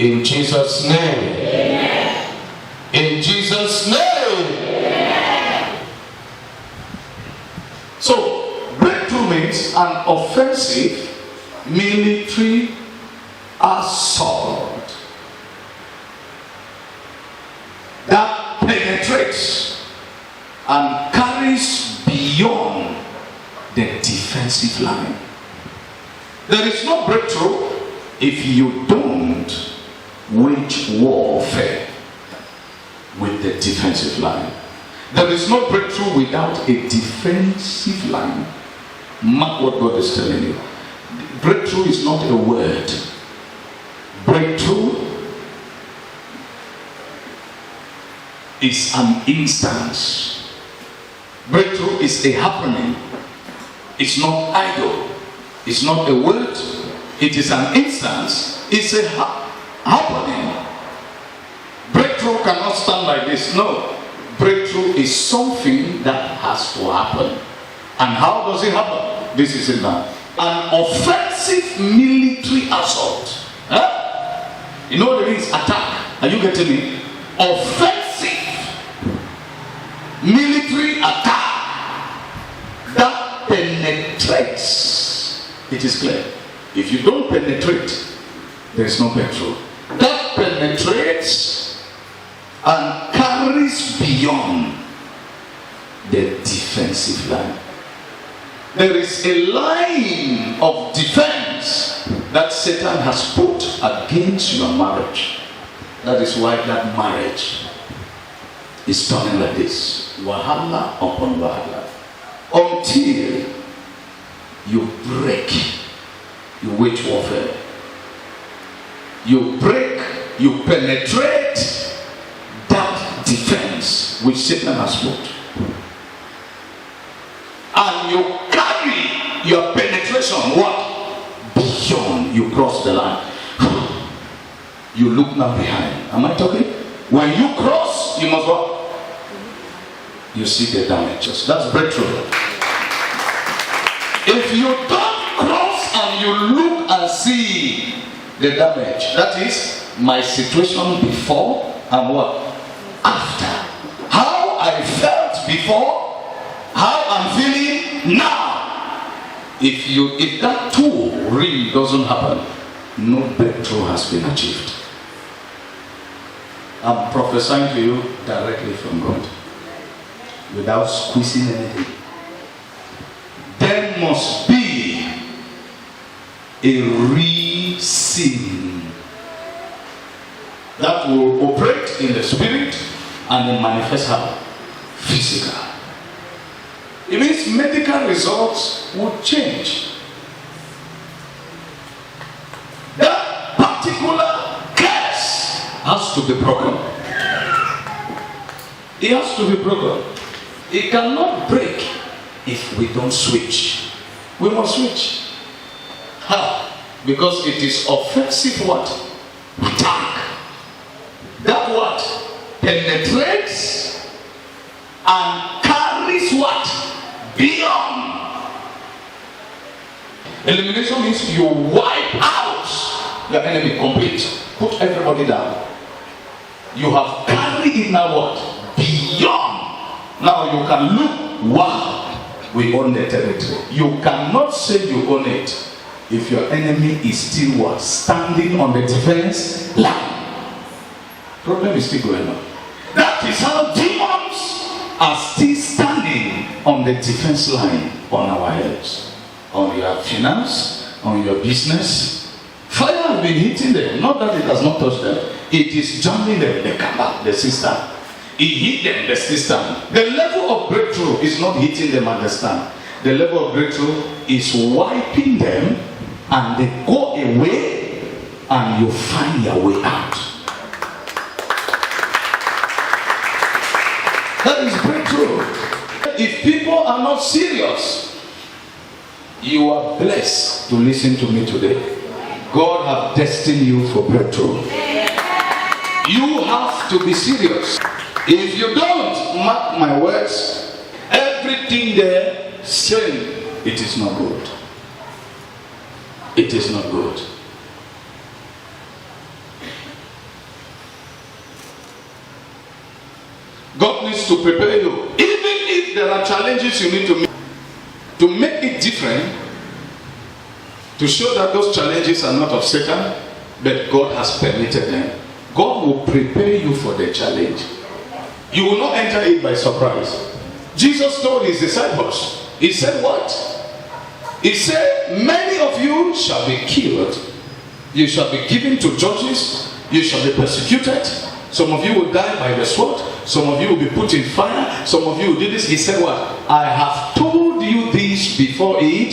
In Jesus' name. Amen. In Jesus' name. Amen. So, breakthrough means an offensive military assault that penetrates and carries beyond the defensive line. There is no breakthrough if you don't wage warfare with the defensive line. There is no breakthrough without a defensive line. Mark what God is telling you. Breakthrough is not a word. Breakthrough is an instance. Breakthrough is a happening. It's not idle. It's not a word. It is an instance. It's a happening. Breakthrough cannot stand like this. No. Breakthrough is something that has to happen. And how does it happen? This is it now. An offensive military assault. Huh? You know what it means? Attack. Are you getting me? Offensive military attack that penetrates. It is clear. If you don't penetrate, there is no breakthrough. That penetrates and carries beyond the defensive line. There is a line of defense that Satan has put against your marriage. That is why that marriage is turning like this. Wahala upon wahala. Until you break, you wage warfare. You break, you penetrate that defense which Satan has put. And you carry your penetration, what? Beyond. You cross the line. You look now behind. Am I talking? When you cross, you must what? You see the damages. That's breakthrough. If you don't cross and you look and see the damage, that is my situation before and what? After. How I felt before, how I'm feeling now. If that tool really doesn't happen, no breakthrough has been achieved. I'm prophesying to you directly from God, without squeezing anything. There must be a reason that will operate in the spirit and then manifest how? Physical. It means medical results will change. That particular curse has to be broken. It has to be broken. It cannot break if we don't switch. We must switch. How? Because it is offensive what? Attack. That what? Penetrates and carries what? Beyond. Elimination means you wipe out your enemy complete. Put everybody down. You have carried it now what? Beyond. Now you can look, wow, we own the territory. You cannot say you own it if your enemy is still what? Standing on the defense line. Problem is still going on. That is how demons are still standing on the defense line on our heads, on your finance, on your business. Fire has been hitting them. Not that it has not touched them. It is jamming them. They come back, the system. It hit them, the system. The level of breakthrough is not hitting them at the stand. The level of breakthrough is wiping them, and they go away, and you find your way out. That is breakthrough. If people are not serious, you are blessed to listen to me today. God has destined you for breakthrough. You have to be serious. If you don't, mark my words, everything there saying it is not good. It is not good. this to prepare you. Even if there are challenges you need to make it different, to show that those challenges are not of Satan, but God has permitted them. God will prepare you for the challenge. You will not enter it by surprise. Jesus told his disciples, he said what? He said, many of you shall be killed. You shall be given to judges. You shall be persecuted. Some of you will die by the sword. Some of you will be put in fire. Some of you will do this. He said what? I have told you this before it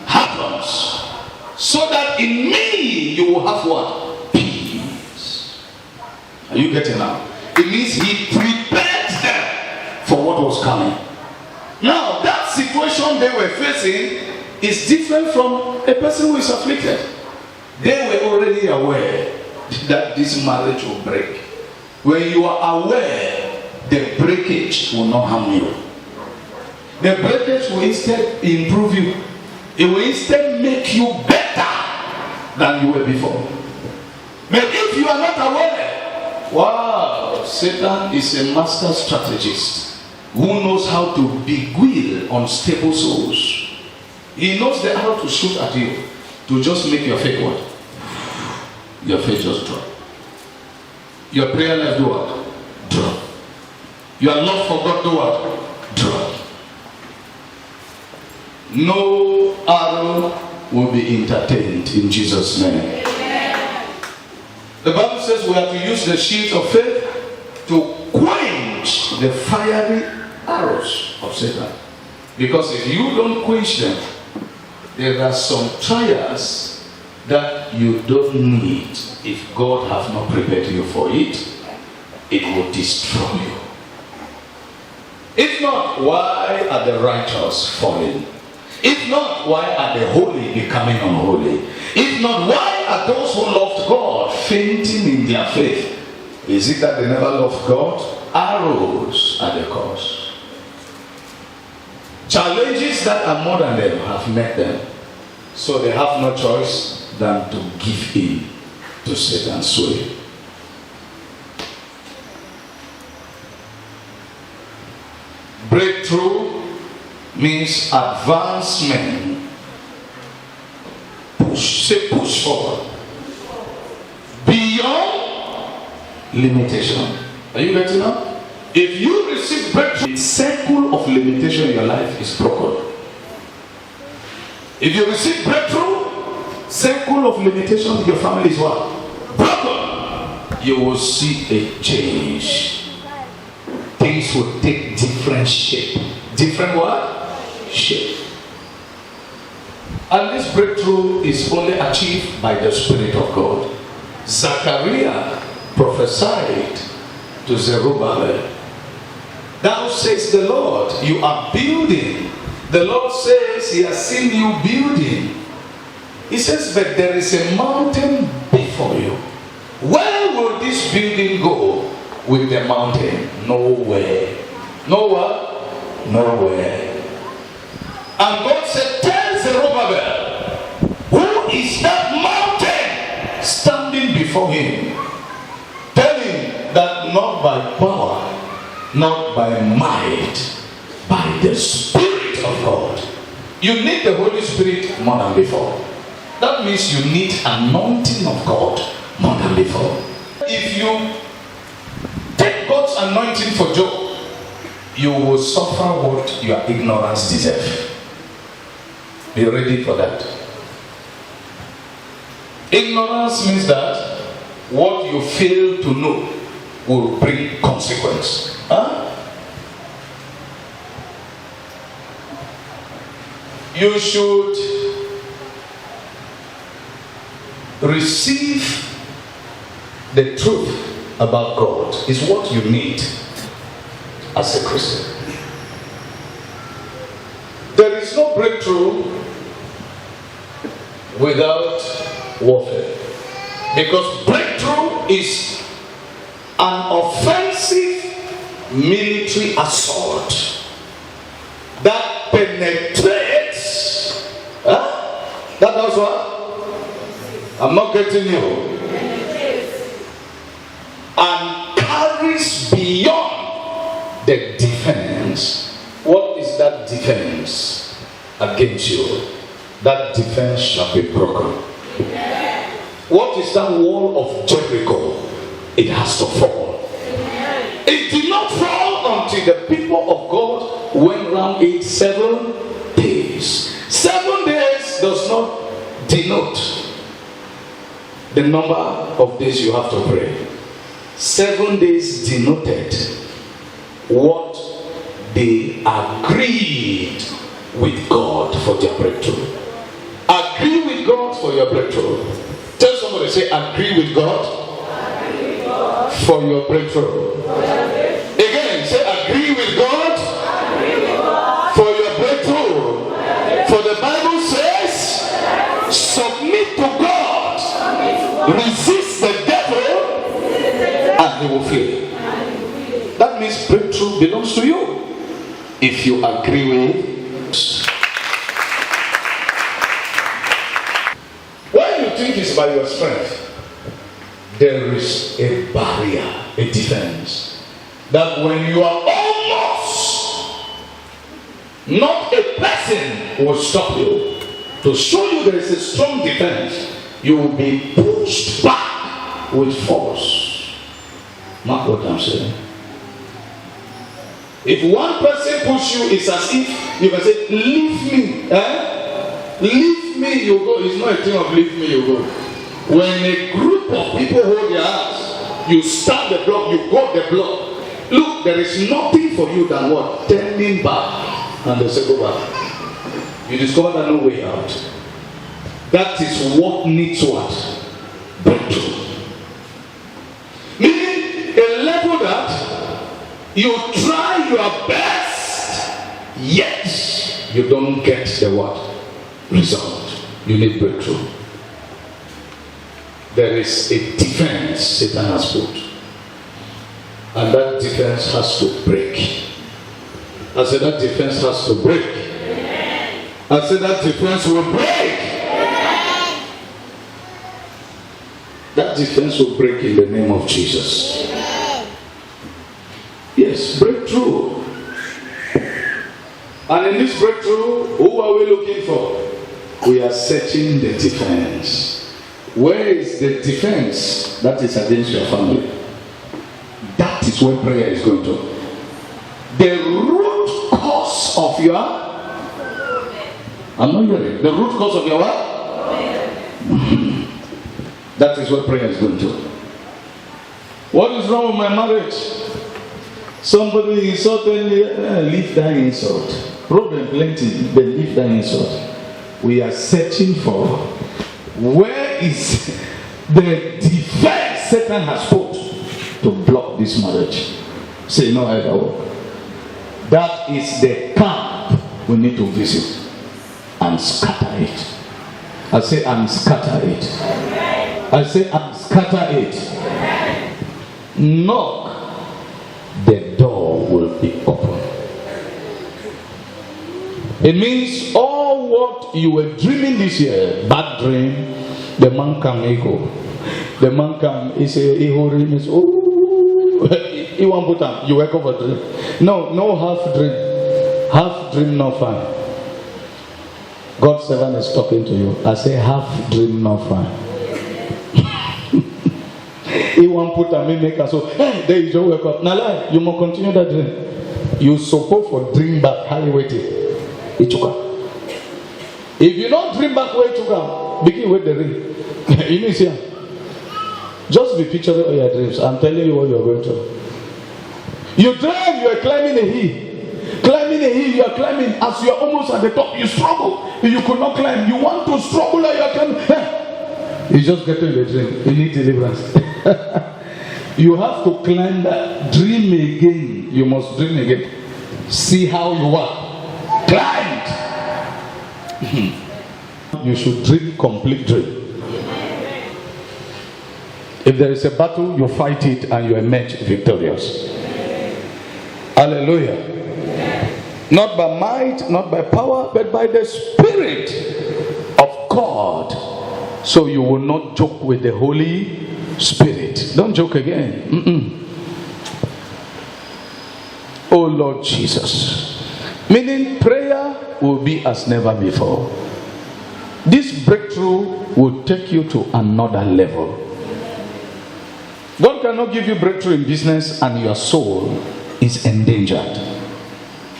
happens, so that in me you will have what? Peace. Are you getting now? It means he prepared them for what was coming. Now, that situation they were facing is different from a person who is afflicted. They were already aware that this marriage will break. When you are aware, the breakage will not harm you. The breakage will instead improve you. It will instead make you better than you were before. But if you are not aware, wow, Satan is a master strategist who knows how to beguile unstable souls. He knows how to shoot at you to just make your faith what? Your faith just drop. Your prayer life do what? Drop. Your love for God do what? Drop. No arrow will be entertained in Jesus' name. The Bible says we have to use the shield of faith to quench the fiery arrows of Satan. Because if you don't quench them, there are some trials that you don't need. If God has not prepared you for it, it will destroy you. If not, why are the righteous falling? If not, why are the holy becoming unholy? If not, why are those who loved God fainting in their faith? Is it that they never loved God? Arrows are the cause. Challenges that are more than them have met them. So they have no choice than to give in to Satan's way. Breakthrough means advancement. Push forward. Beyond limitation. Are you getting up? If you receive breakthrough, the circle of limitation in your life is broken. If you receive breakthrough, circle of limitation in your family is what? Broken. You will see a change. Things will take different shape. Different what? Shape. And this breakthrough is only achieved by the Spirit of God. Zechariah prophesied to Zerubbabel, thou says the Lord, you are building. The Lord says he has seen you building. He says, but there is a mountain before you. Where will this building go with the mountain? Nowhere. Nowhere? Nowhere. And God said, tell Zerubbabel, who is that mountain standing before him? Tell him that not by power, not by might, by the Spirit of God. You need the Holy Spirit more than before. That means you need anointing of God more than before. If you take God's anointing for Job, you will suffer what your ignorance deserves. Be ready for that. Ignorance means that what you fail to know will bring consequence. Huh? You should receive the truth about God is what you need as a Christian. There is no breakthrough without warfare, because breakthrough is an offensive military assault that penetrates. That does what? I'm not getting you. And carries beyond the defense. What is that defense against you? That defense shall be broken. What is that wall of Jericho? It has to fall. It did not fall until the people of God went around it 7 days. 7 days does not denote the number of days you have to pray. 7 days denoted what they agreed with God for their breakthrough. Agree with God for your breakthrough. Tell somebody, say, agree with God for your breakthrough. Again, say, agree with God for your breakthrough. For the Bible says, submit to God, resist the devil, and he will flee. That means breakthrough belongs to you if you agree with. When you think it's by your strength, there is a barrier, a defense, that when you are almost, not a person will stop you. To show you there is a strong defense, you will be pushed back with force. Mark what I'm saying. If one person pushes you, it's as if you can say, leave me. Leave me, you go. It's not a thing of leave me, you go. When a group of people hold your hands, you start the block, you go the block. Look, there is nothing for you than what? Turning back. And they say, go back. You discover that no way out. That is what needs what? Breakthrough. Meaning a level that you try your best, yet you don't get the what? Result. You need breakthrough. There is a defense Satan has put, and that defense has to break. I said that defense has to break. I said that defense will break. That defense will break in the name of Jesus. Yes, breakthrough. And in this breakthrough, who are we looking for? We are searching the defense. Where is the defense that is against your family? That is where prayer is going to. The root cause of your, I'm not hearing. The root cause of your what? That is what prayer is going to. What is wrong with my marriage? Somebody insulted me. Leave that insult. Problem plenty, but leave that insult. We are searching for where is the defense Satan has put to block this marriage. Say no either work. That is the camp we need to visit and scatter it. I say and scatter it. I say and scatter it. Knock, the door will be open. It means all what you were dreaming this year, bad dream, the man can echo. The man can, he say, he means, oh, he won't put on, you wake up a dream. No half dream. Half dream, no fun. God's servant is talking to you. I say half dream, no fun. He won't put on me, make us so, hey, there you just wake up. Now, lie, you must continue that dream. You suppose for dream back, how you waiting? If you don't dream back where to go, begin with the ring. You need to just be picturing all your dreams. I'm telling you what you're going to. You dream you are climbing a hill. Climbing a hill, you are climbing. As you are almost at the top, you struggle. You could not climb. You want to struggle and you are climbing. You just get to the dream. You need deliverance. You have to climb that dream again. You must dream again. See how you are. Climbed. You should dream complete dream. If there is a battle, you fight it and you emerge victorious. Hallelujah. Not by might, not by power, but by the Spirit of God. So you will not joke with the Holy Spirit. Don't joke again. Oh Lord Jesus. Meaning prayer will be as never before. This breakthrough will take you to another level. God cannot give you breakthrough in business and your soul is endangered.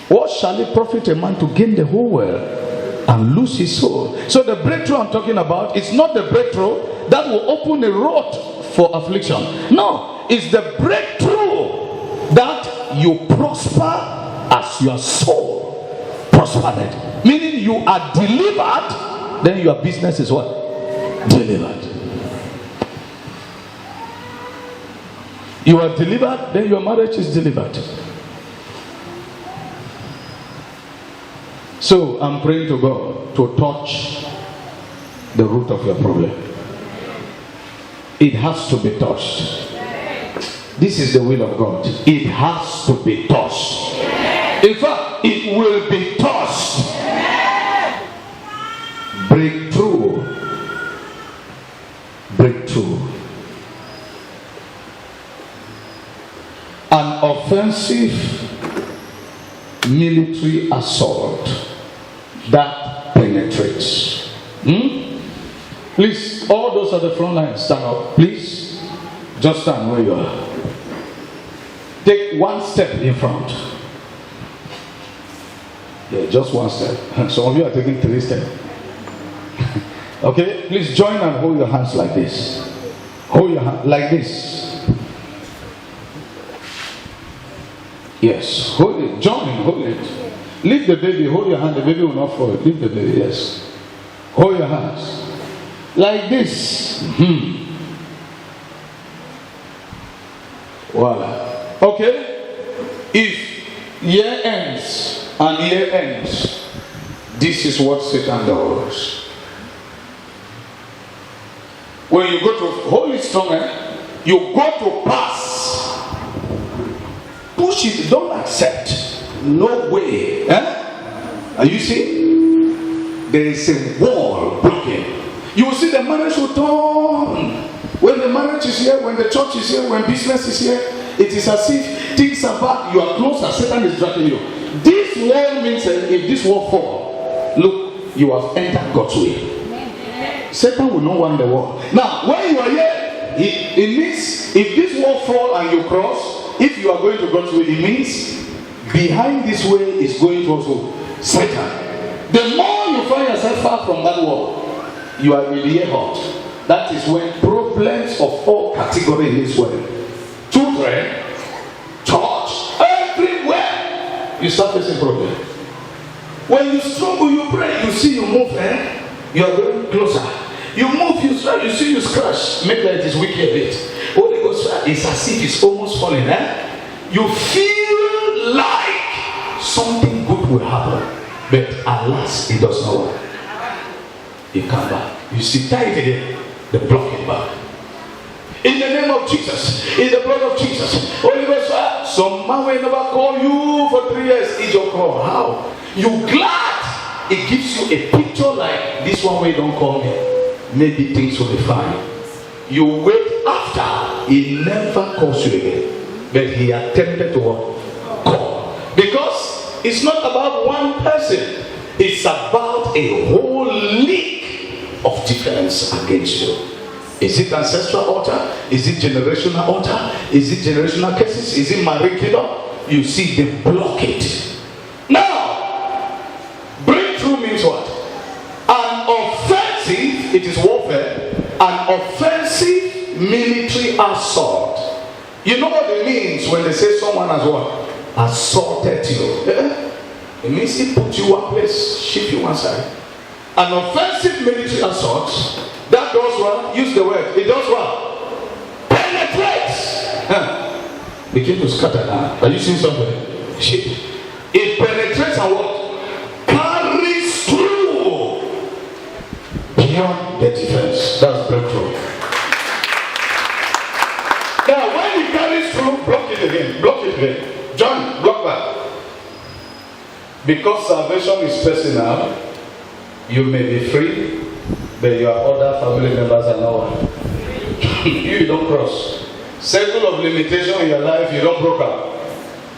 What shall it profit a man to gain the whole world and lose his soul? So the breakthrough I'm talking about is not the breakthrough that will open a road for affliction. No, it's the breakthrough that you prosper as your soul prospered. Meaning you are delivered, then your business is what? Delivered. You are delivered, then your marriage is delivered. So I'm praying to God to touch the root of your problem. It has to be touched. This is the will of God. It has to be touched. In fact, it will be touched. Breakthrough. Breakthrough. An offensive military assault that penetrates. Please, all those at the front line, stand up. Please, just stand where you are. Take one step in front. Yeah, just one step. Some of you are taking 3 steps. Okay, please join and hold your hands like this. Hold your hand like this. Yes, hold it. Join, hold it. Leave the baby, hold your hand. The baby will not fall. Leave the baby, yes. Hold your hands. Like this. Voila. Okay? If year ends and year ends, this is what Satan does. When you go to, hold it strong, you go to pass. Push it, don't accept. No way. Are you seeing? There is a wall blocking. You will see the marriage will turn. When the marriage is here, when the church is here, when business is here, it is as if things are back, you are closer, Satan is dragging you. This wall means that if this wall falls, look, you have entered God's way. Satan will not want the wall. Now, when you are here, it means if this wall falls and you cross, if you are going to God's way, it means behind this way is going to also Satan. The more you find yourself far from that wall, you are really hot. That is when problems of all categories in this world, children, church, everywhere, you start facing problems. When you struggle, you pray, you see you move, you are going closer. You move, you struggle, you see you scratch, make like it is wicked a bit. Holy Ghost, it's as if it's almost falling. You feel like something good will happen, but alas, it does not work. It comes back. You see tight again, they block it back. In the name of Jesus, in the blood of Jesus, Holy Ghost, some man will never call you for 3 years. It's your call. How? You glad it gives you a picture like this one where you don't call me. Maybe things will be fine. You wait after, he never calls you again. But he attempted to call. Because it's not about one person. It's about a whole league of defense against you. Is it ancestral altar? Is it generational altar? Is it generational cases? Is it marine kingdom? You see, they block it. Now, breakthrough means what? An offensive, it is warfare, an offensive military assault. You know what it means when they say someone has what? Assaulted you. It means he put you one place, shift you one side. An offensive military assault, that does what? Use the word. It does what? Penetrates. Begin to scatter now. Are you seeing something? It penetrates and what? Carries through beyond the defense. That's breakthrough. Now, when it carries through, block it again. Block it again. John, block back. Because salvation is personal, you may be free, but your other family members are not. You don't cross. Circle of limitation in your life, you don't broke up.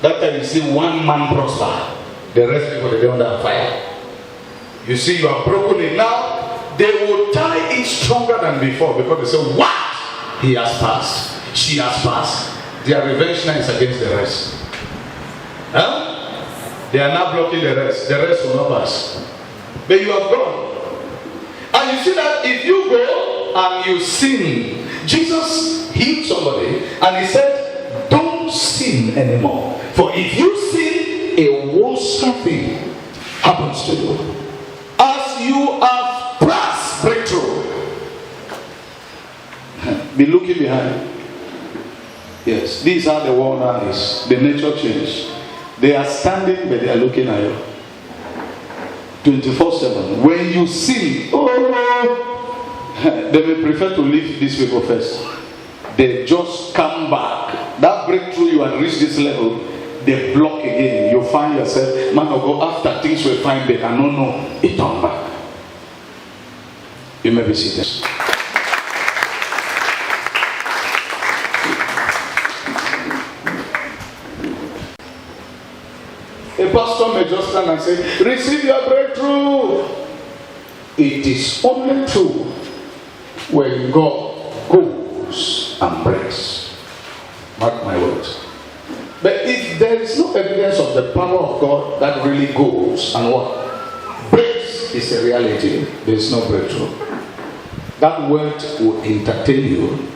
That time you see one man prosper, the rest people they don't have fire. You see, you have broken it now. They will tie it stronger than before because they say, what? He has passed. She has passed. Their revenge now is against the rest. Huh? They are now blocking the rest. The rest will not pass. But you have gone. And you see that if you go and you sin, Jesus healed somebody and he said, don't sin anymore. For if you sin, a worse thing happens to you. As you have passed breakthrough, be looking behind. Yes, these are the world eyes, the nature change. They are standing, but they are looking at you 24/7. When you sin, they may prefer to leave these people first. They just come back. That breakthrough, you have reached this level, they block again. You find yourself, man of God, after things will find they cannot know, it turn back. You may be seated. A pastor may just stand and say, receive your breakthrough. It is only true when God goes and breaks. Mark my words. But if there is no evidence of the power of God that really goes and what? Breaks is a reality. There is no breakthrough. That word will entertain you.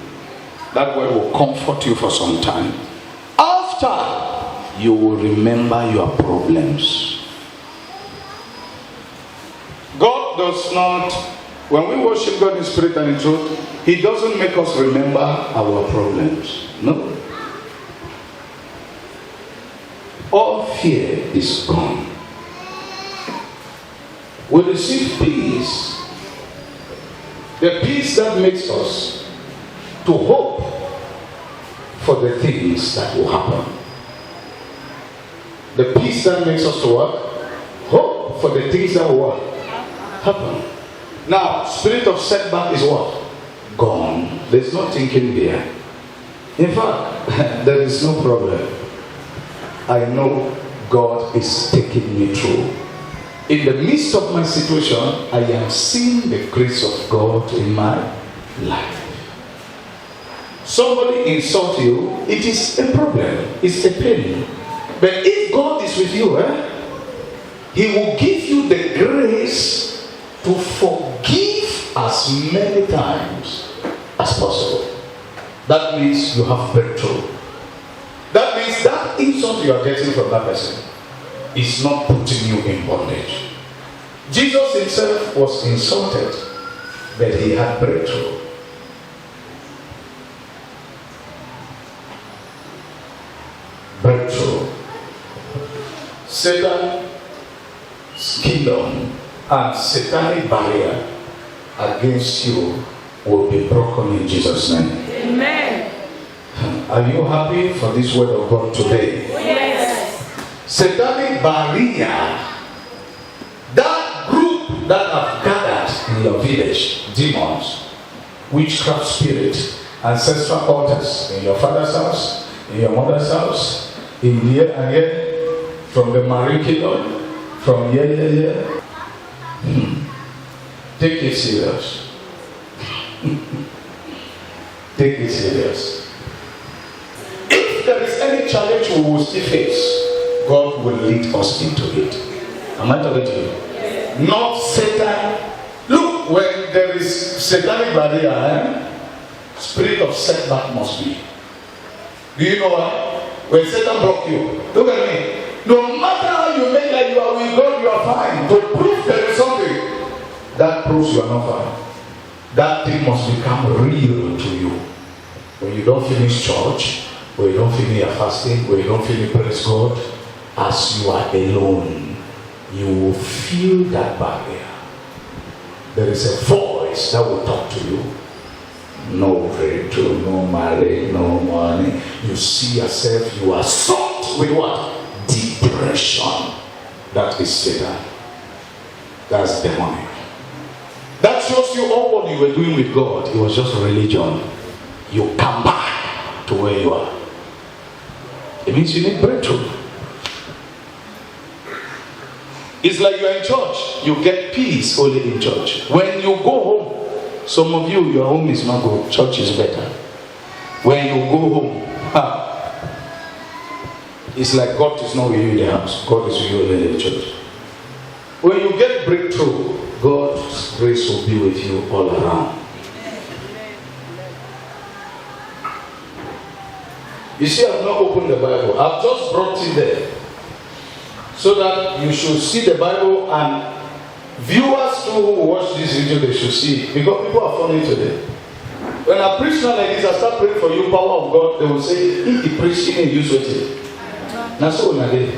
That word will comfort you for some time. After, you will remember your problems. God does not, when we worship God in spirit and in truth, He doesn't make us remember our problems. No. All fear is gone. We receive peace. The peace that makes us to hope for the things that will happen. The peace that makes us to what? Hope for the things that will what? Happen. Now, spirit of setback is what? Gone. There's no thinking there. In fact, there is no problem. I know God is taking me through. In the midst of my situation, I am seeing the grace of God in my life. Somebody insult you, it is a problem. It's a pain. But if God is with you, He will give you the grace to forgive as many times as possible. That means you have breakthrough. That means that insult you are getting from that person is not putting you in bondage. Jesus himself was insulted, but he had breakthrough. Breakthrough. Satan's kingdom and satanic barrier against you will be broken in Jesus' name. Amen. Are you happy for this word of God today? Yes. Satanic barrier, that group that have gathered in your village, demons, witchcraft spirit, ancestral altars in your father's house, in your mother's house, in here and here, from the Marie kingdom, from here. Take it serious. Take it serious. If there is any challenge we will still face, God will lead us into it. Am I talking to you? Yes. Not Satan. Look, when there is satanic barrier, spirit of setback must be. Do you know why? When Satan block you, look at me. No matter how you make like you are with God, you are fine. To prove there is something, that proves you are not fine. That thing must become real to you. When you don't finish church, when you don't finish your fasting, when you don't finish praise God, as you are alone, you will feel that barrier. There is a voice that will talk to you. No breakthrough, no marriage, no money. You see yourself, you are soaked with what? Depression. That is Satan. That's demonic. That shows you all what you were doing with God. It was just religion. You come back to where you are. It means you need breakthrough. It's like you're in church. You get peace only in church. When you go home, some of you, your home is not good. Church is better. When you go home, it's like God is not with you in the house. God is with you in the church. When you get breakthrough, God's grace will be with you all around. You see, I've not opened the Bible. I've just brought it there so that you should see the Bible, and viewers who watch this video, they should see it, because people are funny today. When I preach like this, I start praying for you, power of God, they will say, if the preaching and use it. Now, so when I did,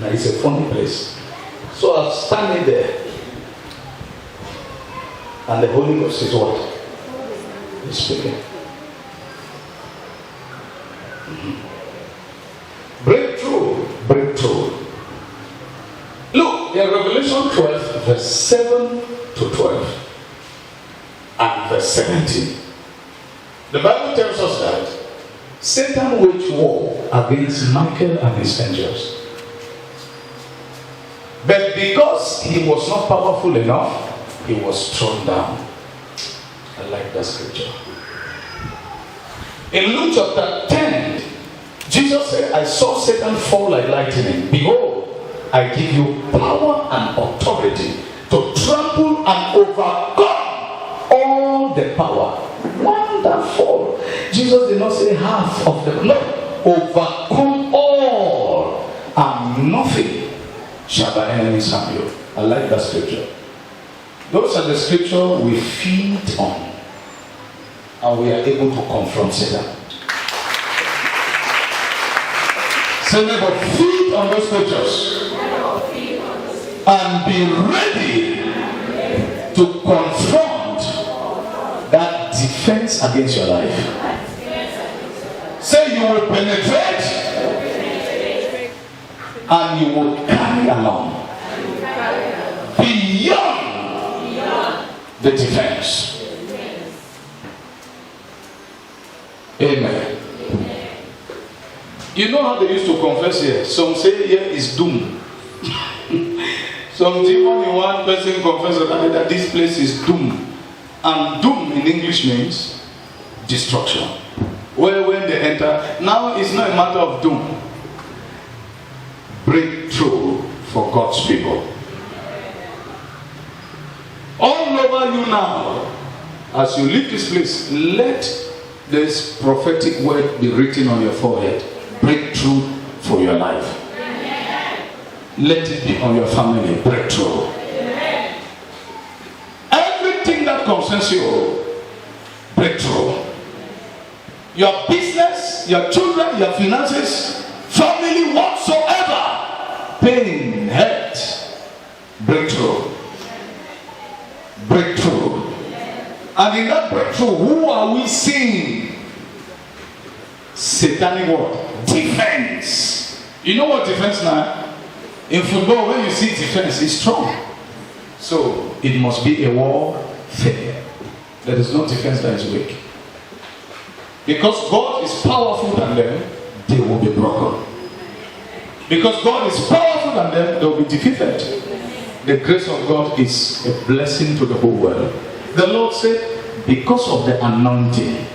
it's a funny place. So I'm standing there, and the Holy Ghost is what? He's speaking. Breakthrough, breakthrough. Look, in Revelation 12, verse 7 to 12, and verse 17. The Bible tells us that Satan waged war against Michael and his angels. But because he was not powerful enough, he was thrown down. I like that scripture. In Luke chapter 10, Jesus said, I saw Satan fall like lightning. Behold, I give you power and authority to trample and overcome all the power. Wonderful. Jesus did not say half of them. No. Overcome all, and nothing shall by enemies harm you. I like that scripture. Those are the scriptures we feed on, and we are able to confront Satan. So never feed on those scriptures and be ready to confront that defense against your life. Say you will penetrate and you will carry along beyond the defense. Amen. You know how they used to confess here? Some say here is doom. Some demon in one person confesses that this place is doom. And doom in English means destruction. Where when they enter, now it's not a matter of doom. Breakthrough for God's people. All over you now, as you leave this place, let this prophetic word be written on your forehead. Breakthrough for your life. Let it be on your family. Breakthrough. Everything that concerns you, breakthrough. Your business, your children, your finances, family, whatsoever. Pain, hurt, breakthrough. Breakthrough. And in that breakthrough, who are we seeing? Satanic what? Defense. You know what defense now? In football, when you see defense, it's strong. So it must be a warfare. There is no defense that is weak. Because God is powerful than them, they will be broken. Because God is powerful than them, they will be defeated. The grace of God is a blessing to the whole world. The Lord said, because of the anointing,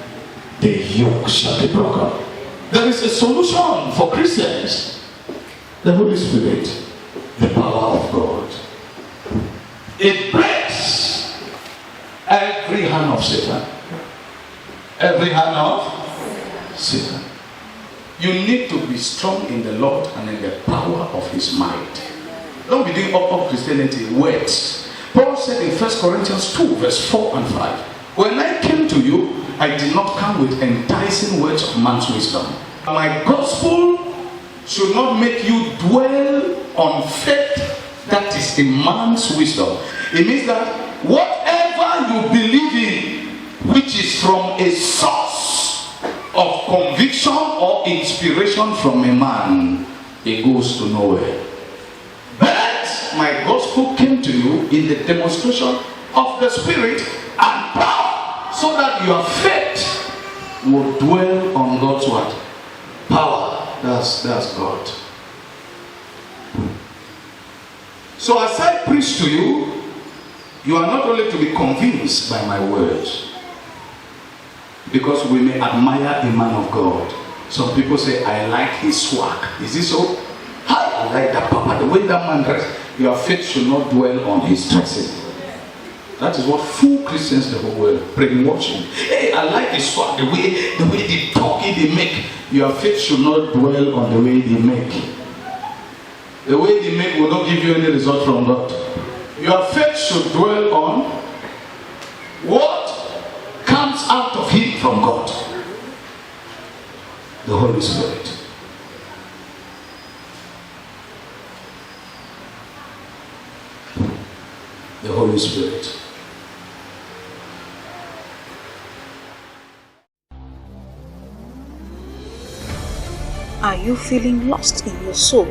the yoke shall be broken. There is a solution for Christians. The Holy Spirit, the power of God. It breaks every hand of Satan. Every hand of Satan. You need to be strong in the Lord and in the power of his might. Don't be doing up Christianity words. Paul said in 1 Corinthians 2 verse 4 and 5, when I came to you, I did not come with enticing words of man's wisdom. My gospel should not make you dwell on faith that is in man's wisdom. It means that whatever you believe in, which is from a source of conviction or inspiration from a man, it goes to nowhere. But my gospel came to you in the demonstration of the Spirit and power, so that your faith will dwell on God's word. power. That's God. So as I preach to you, you are not only to be convinced by my words, because we may admire a man of God. Some people say, I like his swag. Is this so? Hi, I like that papa, the way that man dresses. Your faith should not dwell on his dressing. That is what fool Christians the whole world brainwashing. Hey, I like his swag, the way they talk, they make. Your faith should not dwell on the way they make. The way they make will not give you any result from God. Your faith should dwell on what comes out of him from God. The Holy Spirit. The Holy Spirit. Are you feeling lost in your soul,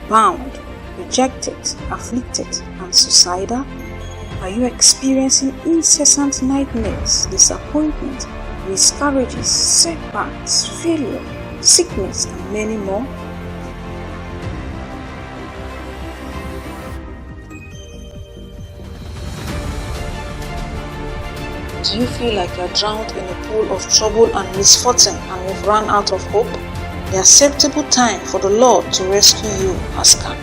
bound, rejected, afflicted, and suicidal? Are you experiencing incessant nightmares, disappointment, miscarriages, setbacks, failure, sickness, and many more? Do you feel like you're drowned in a pool of trouble and misfortune and you've run out of hope? The acceptable time for the Lord to rescue you has come.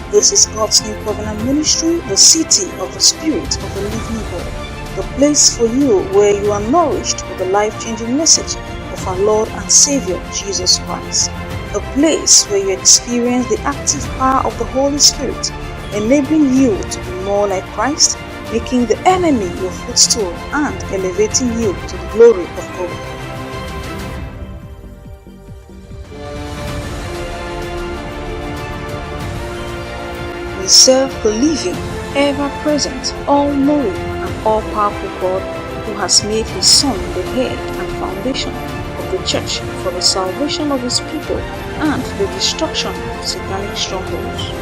This is God's New Covenant Ministry, the city of the Spirit of the living God, the place for you where you are nourished with the life-changing message of our Lord and Savior Jesus Christ, a place where you experience the active power of the Holy Spirit, enabling you to be more like Christ, making the enemy your footstool and elevating you to the glory of God. We serve the living, ever-present, all-knowing and all-powerful God who has made His Son the head and foundation of the church for the salvation of His people and the destruction of satanic strongholds.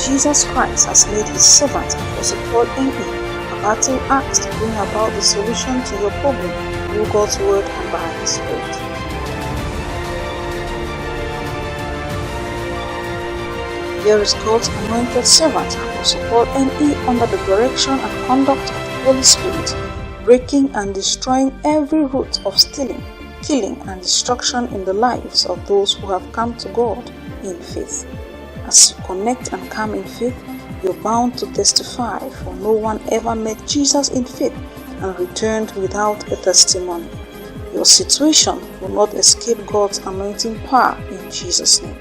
Jesus Christ has made His servant Apostle Paul N.E. a battle axe to bring about the solution to your problem through God's word and by His Spirit. Here is God's anointed servant Apostle Paul N.E. under the direction and conduct of the Holy Spirit, breaking and destroying every root of stealing, killing, and destruction in the lives of those who have come to God in faith. As you connect and come in faith, you're bound to testify, for no one ever met Jesus in faith and returned without a testimony. Your situation will not escape God's anointing power in Jesus' name.